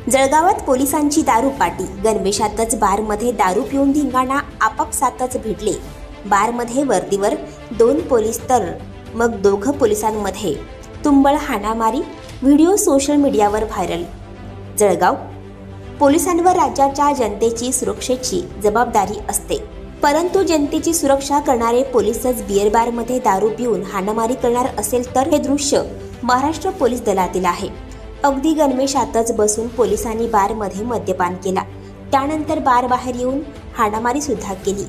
जळगावात पोलिसांची दारू पार्टी, गणवेशातच बारमध्ये दारू पिऊन धिंगाणा, आपापसातच भिडले। बारमध्ये वर्दीवर 2 पोलीस तर मग दोघं पोलिसांमध्ये तुंबळ हाणामारी, व्हिडिओ सोशल मीडियावर व्हायरल। जळगाव पोलिसांवर राज्याच्या जनतेची सुरक्षेची जबाबदारी असते, परंतु जनतेची सुरक्षा करणारे पोलीसच बिअर बारमध्ये दारू पिऊन हाणामारी करणार असेल तर हे दृश्य महाराष्ट्र पोलीस दलातील आहे। अगदी गणवेशातच बसून पोलिसांनी बारमध्ये मद्यपान केला, त्यानंतर बार बाहेर येऊन हाणामारी सुद्धा केली।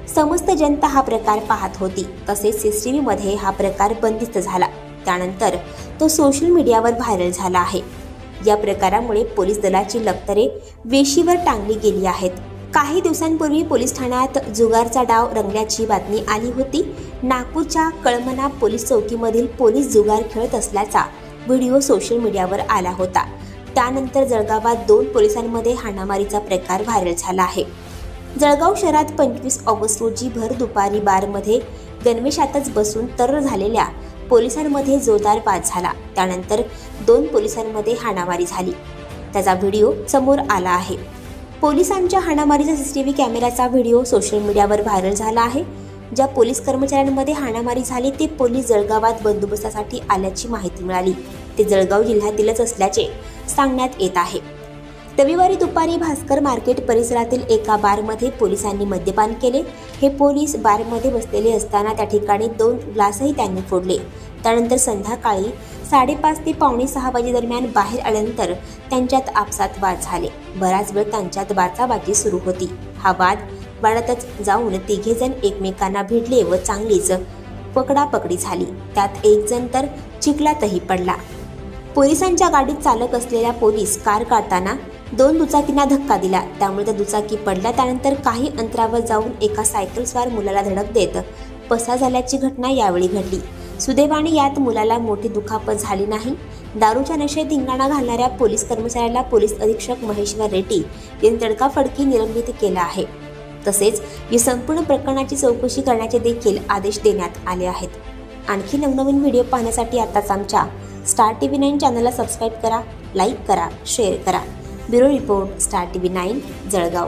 समस्त जनता हा प्रकार पाहत होती, तसेच सीसीटीव्ही मध्ये हा प्रकार बंदिस्त झाला। त्यानंतर तो सोशल मीडियावर व्हायरल झाला आहे। या प्रकारामुळे पोलीस दलाची लक्तरे वेशीवर टांगली गेली आहेत। काही दिवसांपूर्वी पोलीस ठाण्यात जुगारचा डाव रंगल्याची बातमी आली होती। नागपूरच्या कळमना पोलीस चौकीमधील पोलीस जुगार खेळत असल्याचा व्हिडिओ सोशल मीडियावर आला होता। त्यानंतर जळगावात 2 पोलिसांमध्ये हाणामारीचा प्रकार व्हायरल झाला आहे। जळगाव शहरात 25 ऑगस्ट रोजी भर दुपारी बारमध्ये गणवेशातच बसून तर्र झालेल्या पोलिसांमध्ये जोरदार वाद झाला। त्यानंतर 2 पोलिसांमध्ये हाणामारी झाली, त्याचा व्हिडिओ समोर आला आहे। पोलिसांच्या हाणामारीचा सीसीटीव्ही कॅमेऱ्याचा व्हिडिओ सोशल मीडियावर व्हायरल झाला आहे। ज्या पोलीस कर्मचाऱ्यांमध्ये हाणामारी झाली ते पोलीस जळगावात बंदोबस्तासाठी आल्याची माहिती मिळाली। ते जळगाव जिल्ह्यातीलच असल्याचे सांगण्यात येत आहे। रविवारी दुपारी भास्कर मार्केट परिसरातील एका बारमध्ये पोलिसांनी मद्यपान केले। हे पोलीस बारमध्ये बसलेले असताना त्या ठिकाणी 2 ग्लासही त्यांनी फोडले। त्यानंतर संध्याकाळी 5:30 ते पावणे 6 वाजेदरम्यान बाहेर आल्यानंतर त्यांच्यात आपसात वाद झाले। बराच वेळ त्यांच्यात बाचाबाची सुरू होती। हा वाद वाढतच जाऊन 3 जण एकमेकांना भिडले व चांगलीच पकडापकडी झाली। त्यात 1 जण तर चिखलातही पडला। पोलिसांच्या गाडीत चालक असलेल्या पोलीस कार काढताना 2 दुचाकींना धक्का दिला, त्यामुळे त्या दुचाकी पडल्या। त्यानंतर काही अंतरावर जाऊन एका सायकलस्वार मुलाला धडक देत पसार झाल्याची घटना यावेळी घडली। सुदैवाने यात मुलाला मोठी दुखापत झाली नाही। दारूच्या नशेत धिंगाणा घालणाऱ्या पोलीस कर्मचाऱ्याला पोलीस अधीक्षक महेश्वर रेड्डी यांनी तडकाफडकी निलंबित केला आहे। तसेच या संपूर्ण प्रकरणाची चौकशी करण्याचे देखील आदेश देण्यात आले आहेत। आणखी नवनवीन व्हिडिओ पाहण्यासाठी आताच आमच्या स्टार टीव्ही 9 चॅनलला सबस्क्राईब करा, लाईक करा, शेअर करा। Bureau report, star TV 9 Jalgaon.